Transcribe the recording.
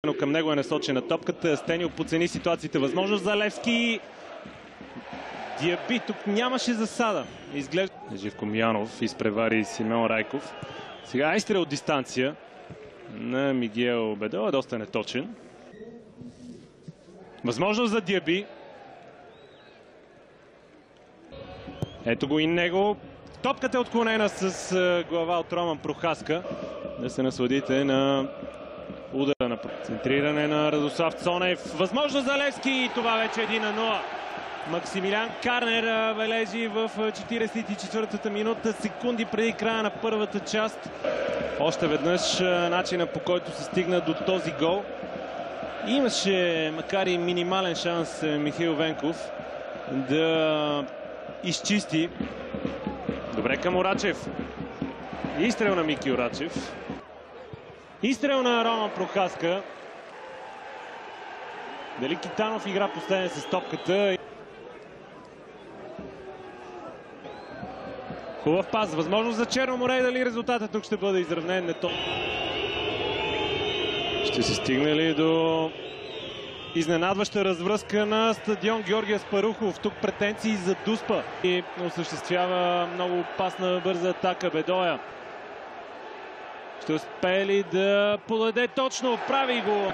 Но към него е насочена топката. Стенил подцени ситуациите. Възможност за Левски. Диаби тук нямаше засада. Изглежда Живко Миянов изпревари Симеон Райков. Сега изстрел от дистанция на Мигел Бедо. Е доста неточен. Възможност за Диаби. Ето го и него. Топката е отклонена с глава от Роман Прохаска. Да се насладите на удара на центриране на Радослав Цонев. Възможност за Левски и това вече 1-0. Максимилиан Карнер бележи в 44-та минута, секунди преди края на първата част. Още веднъж начина, по който се стигна до този гол. Имаше, макар и минимален шанс, Михаил Венков да изчисти. Добре към Орачев. Изстрел на Мики Орачев. Изстрел на Роман Прохаска. Дали Китанов игра последен с топката. Хубав пас. Възможност за Черно море. Дали резултатът тук ще бъде изравнен? Ще се стигне ли до изненадваща развръзка на стадион Георги Аспарухов? Тук претенции за Дуспа. И осъществява много опасна бърза атака Бедоя. Ще успее ли да подаде точно? Прави го!